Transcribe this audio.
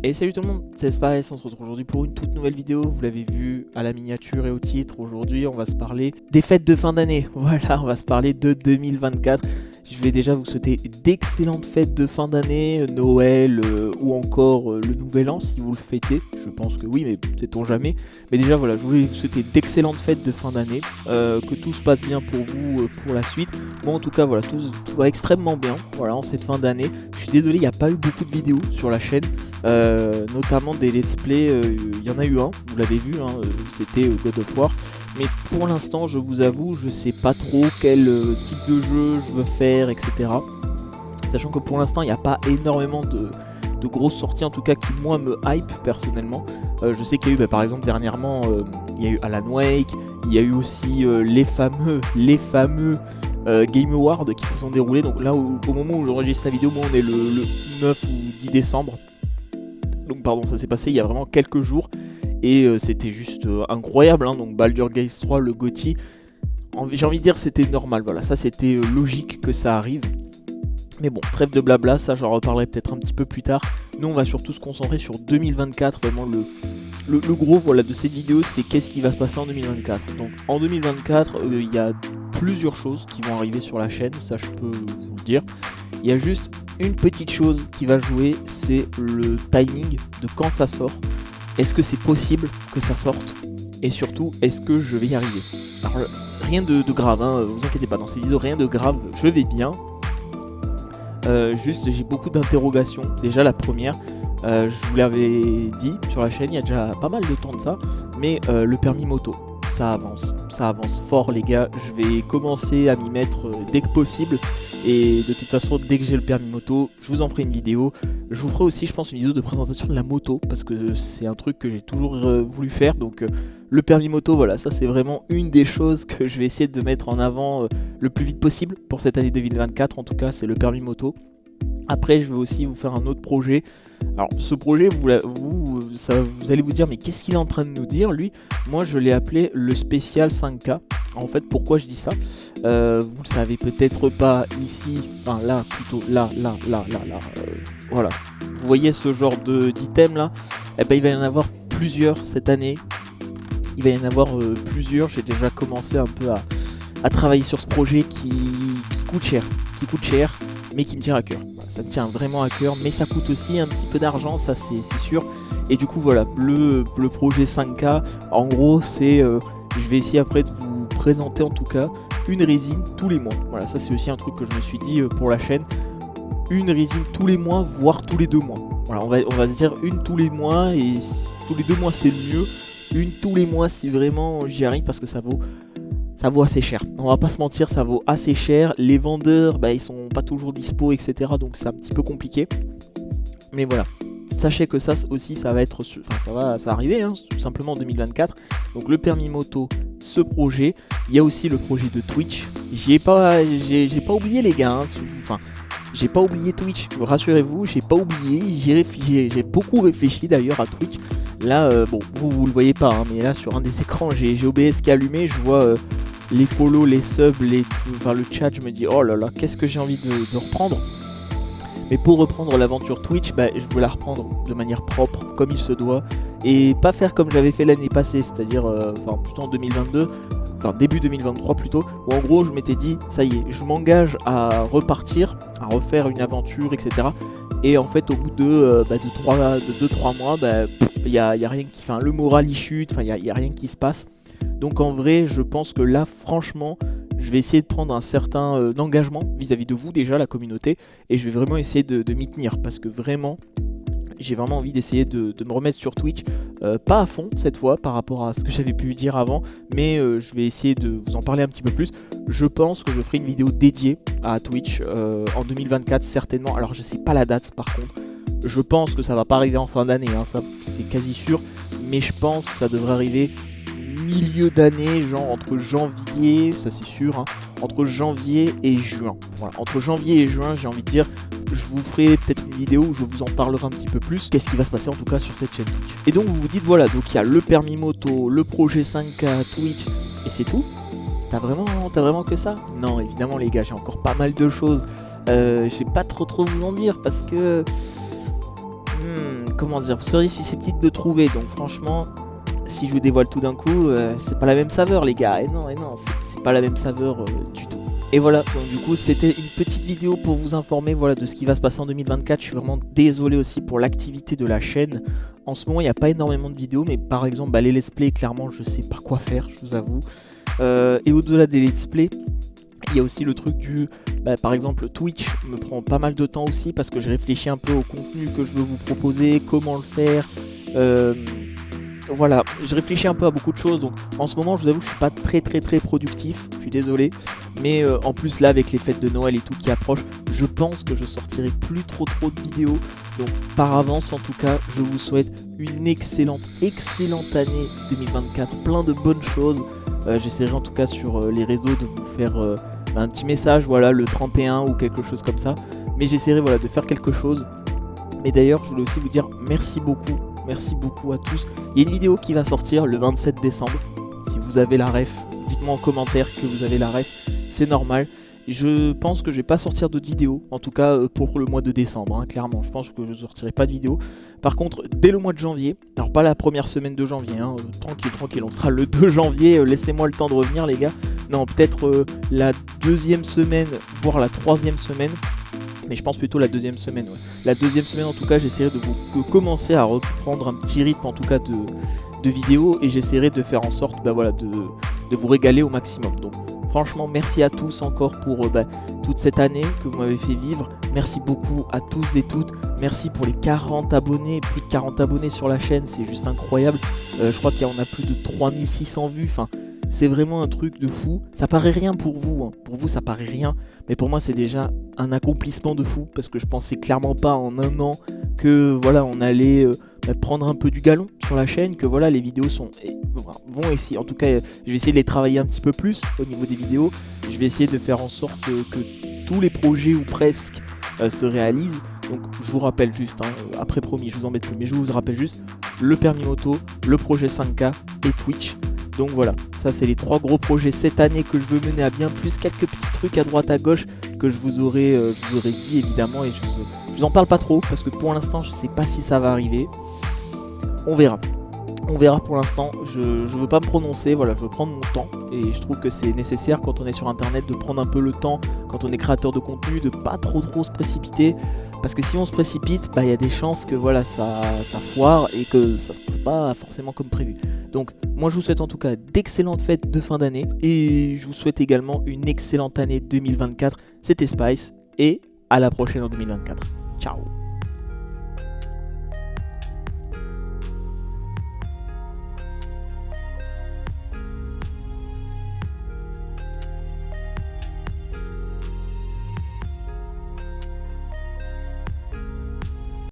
Et salut tout le monde, c'est Space, on se retrouve aujourd'hui pour une toute nouvelle vidéo. Vous l'avez vu à la miniature et au titre. Aujourd'hui on va se parler des fêtes de fin d'année. Voilà, on va se parler de 2024. Je vais déjà vous souhaiter d'excellentes fêtes de fin d'année, Noël ou encore le Nouvel An si vous le fêtez. Je pense que oui, mais sait-on jamais. Mais déjà voilà, je voulais vous souhaiter d'excellentes fêtes de fin d'année, que tout se passe bien pour vous pour la suite. Moi en tout cas voilà, tout va extrêmement bien voilà, en cette fin d'année. Je suis désolé, il n'y a pas eu beaucoup de vidéos sur la chaîne. Notamment des let's play, il y en a eu un, vous l'avez vu, hein, c'était God of War. Mais pour l'instant, je vous avoue, je sais pas trop quel type de jeu je veux faire, etc. Sachant que pour l'instant, il n'y a pas énormément de grosses sorties, en tout cas qui moi me hype personnellement. Je sais qu'il y a eu par exemple dernièrement, il y a eu Alan Wake, il y a eu aussi les fameux Game Awards qui se sont déroulés. Donc là, au moment où j'enregistre la vidéo, moi on est le 9 ou 10 décembre. Donc pardon, ça s'est passé il y a vraiment quelques jours et c'était juste incroyable, hein. Donc Baldur's Gate 3, le GOTY, j'ai envie de dire c'était normal, voilà, ça c'était logique que ça arrive. Mais bon, trêve de blabla, ça j'en reparlerai peut-être un petit peu plus tard. Nous on va surtout se concentrer sur 2024, vraiment le gros voilà, de cette vidéo, c'est qu'est-ce qui va se passer en 2024. Donc en 2024, il y a plusieurs choses qui vont arriver sur la chaîne, ça je peux vous le dire. Il y a juste une petite chose qui va jouer, c'est le timing de quand ça sort. Est-ce que c'est possible que ça sorte? Et surtout, est-ce que je vais y arriver? Alors, rien de grave, hein, vous inquiétez pas, dans ces vidéos, rien de grave, je vais bien. Juste, j'ai beaucoup d'interrogations. Déjà, la première, je vous l'avais dit sur la chaîne, il y a déjà pas mal de temps de ça, mais le permis moto. Ça avance fort les gars, je vais commencer à m'y mettre dès que possible et de toute façon dès que j'ai le permis moto, je vous en ferai une vidéo. Je vous ferai aussi je pense une vidéo de présentation de la moto parce que c'est un truc que j'ai toujours voulu faire, donc le permis moto voilà, ça c'est vraiment une des choses que je vais essayer de mettre en avant le plus vite possible pour cette année 2024, en tout cas c'est le permis moto. Après je vais aussi vous faire un autre projet. Alors ce projet, vous allez vous dire mais qu'est-ce qu'il est en train de nous dire lui? Moi je l'ai appelé le spécial 5K. En fait pourquoi je dis ça, vous le savez peut-être pas ici, enfin là plutôt là, voilà. Vous voyez ce genre d'item là, eh ben, il va y en avoir plusieurs cette année. Il va y en avoir plusieurs, j'ai déjà commencé un peu à travailler sur ce projet qui coûte cher, mais qui me tient à cœur. Ça me tient vraiment à cœur, mais ça coûte aussi un petit peu d'argent, ça c'est sûr. Et du coup voilà, le projet 5K, en gros c'est, je vais essayer après de vous présenter en tout cas une résine tous les mois. Voilà, ça c'est aussi un truc que je me suis dit pour la chaîne. Une résine tous les mois, voire tous les 2 mois. Voilà, on va se dire une tous les mois, et tous les 2 mois c'est mieux. Une tous les mois si vraiment j'y arrive, parce que ça vaut assez cher. On va pas se mentir, ça vaut assez cher. Les vendeurs, bah, ils sont pas toujours dispo, etc. Donc c'est un petit peu compliqué. Mais voilà. Sachez que ça aussi, ça va être, enfin ça va arriver, hein, tout simplement en 2024. Donc le permis moto, ce projet. Il y a aussi le projet de Twitch. J'ai pas oublié les gars. Hein, enfin, j'ai pas oublié Twitch. Rassurez-vous, j'ai pas oublié. J'ai beaucoup réfléchi d'ailleurs à Twitch. Là, bon, vous le voyez pas, hein, mais là sur un des écrans, j'ai OBS qui est allumé. Je vois les follow, les subs, enfin, le chat. Je me dis oh là là, qu'est-ce que j'ai envie de reprendre. Mais pour reprendre l'aventure Twitch, bah, je veux la reprendre de manière propre, comme il se doit, et pas faire comme j'avais fait l'année passée, c'est-à-dire plutôt en 2022, enfin début 2023 plutôt, où en gros je m'étais dit, ça y est, je m'engage à repartir, à refaire une aventure, etc. Et en fait au bout de 2-3 mois, y a rien qui, enfin le moral il chute, enfin y a rien qui se passe. Donc en vrai, je pense que là, franchement, je vais essayer de prendre un certain engagement vis-à-vis de vous déjà, la communauté, et je vais vraiment essayer de m'y tenir, parce que vraiment, j'ai vraiment envie d'essayer de me remettre sur Twitch, pas à fond cette fois par rapport à ce que j'avais pu dire avant, mais je vais essayer de vous en parler un petit peu plus. Je pense que je ferai une vidéo dédiée à Twitch en 2024 certainement. Alors je sais pas la date par contre, je pense que ça va pas arriver en fin d'année, hein, ça c'est quasi sûr, mais je pense que ça devrait arriver milieu d'année, genre entre janvier, ça c'est sûr, hein, entre janvier et juin. Voilà, entre janvier et juin, j'ai envie de dire, je vous ferai peut-être une vidéo où je vous en parlerai un petit peu plus, qu'est-ce qui va se passer en tout cas sur cette chaîne Twitch. Et donc vous vous dites voilà, donc il y a le permis moto, le projet 5K, Twitch, et c'est tout? T'as vraiment que ça? Non, évidemment les gars, j'ai encore pas mal de choses. Je vais pas trop vous en dire parce que comment dire, vous seriez susceptible de trouver. Donc franchement, si je vous dévoile tout d'un coup, c'est pas la même saveur les gars. Et non, c'est pas la même saveur du tout. Et voilà, donc du coup c'était une petite vidéo pour vous informer voilà, de ce qui va se passer en 2024. Je suis vraiment désolé aussi pour l'activité de la chaîne. En ce moment il n'y a pas énormément de vidéos, mais par exemple les let's play, clairement je sais pas quoi faire, je vous avoue. Et au-delà des let's play, il y a aussi le truc du, par exemple Twitch me prend pas mal de temps aussi parce que je réfléchis un peu au contenu que je veux vous proposer, comment le faire. Voilà, je réfléchis un peu à beaucoup de choses, donc en ce moment je vous avoue que je suis pas très productif, je suis désolé, mais en plus là avec les fêtes de Noël et tout qui approchent, je pense que je sortirai plus trop de vidéos, donc par avance en tout cas je vous souhaite une excellente année 2024, plein de bonnes choses. J'essaierai en tout cas sur les réseaux de vous faire un petit message, voilà, le 31 ou quelque chose comme ça, mais j'essaierai voilà, de faire quelque chose. Mais d'ailleurs je voulais aussi vous dire merci beaucoup à tous. Il y a une vidéo qui va sortir le 27 décembre. Si vous avez la ref, dites-moi en commentaire que vous avez la ref, c'est normal. Je pense que je vais pas sortir d'autres vidéos, en tout cas pour le mois de décembre, hein, clairement. Je pense que je sortirai pas de vidéo. Par contre, dès le mois de janvier, alors pas la première semaine de janvier, hein, tranquille, on sera le 2 janvier, laissez-moi le temps de revenir les gars. Non, peut-être la deuxième semaine, voire la troisième semaine. Mais je pense plutôt la deuxième semaine, ouais. La deuxième semaine en tout cas, j'essaierai de commencer à reprendre un petit rythme en tout cas de vidéos. Et j'essaierai de faire en sorte voilà, de vous régaler au maximum. Donc franchement merci à tous encore pour toute cette année que vous m'avez fait vivre. Merci beaucoup à tous et toutes. Merci pour les 40 abonnés, plus de 40 abonnés sur la chaîne, c'est juste incroyable. Je crois qu'il y en a plus de 3600 vues, enfin c'est vraiment un truc de fou. Ça paraît rien pour vous, hein. Pour vous ça paraît rien, mais pour moi c'est déjà un accomplissement de fou, parce que je pensais clairement pas en un an que voilà on allait prendre un peu du galon sur la chaîne, que voilà les vidéos vont essayer, en tout cas je vais essayer de les travailler un petit peu plus au niveau des vidéos. Je vais essayer de faire en sorte que tous les projets ou presque se réalisent. Donc je vous rappelle juste, hein, après promis je vous embête plus, mais je vous rappelle juste le permis moto, le projet 5K et Twitch. Donc voilà, ça c'est les 3 gros projets cette année que je veux mener à bien, plus quelques petits trucs à droite à gauche que je vous aurais dit évidemment, et je vous en parle pas trop parce que pour l'instant je sais pas si ça va arriver. On verra pour l'instant, je veux pas me prononcer, voilà, je veux prendre mon temps et je trouve que c'est nécessaire quand on est sur internet de prendre un peu le temps, quand on est créateur de contenu, de pas trop se précipiter, parce que si on se précipite, il y a des chances que voilà ça foire et que ça se passe pas forcément comme prévu. Donc moi je vous souhaite en tout cas d'excellentes fêtes de fin d'année et je vous souhaite également une excellente année 2024. C'était Spice et à la prochaine en 2024. Ciao.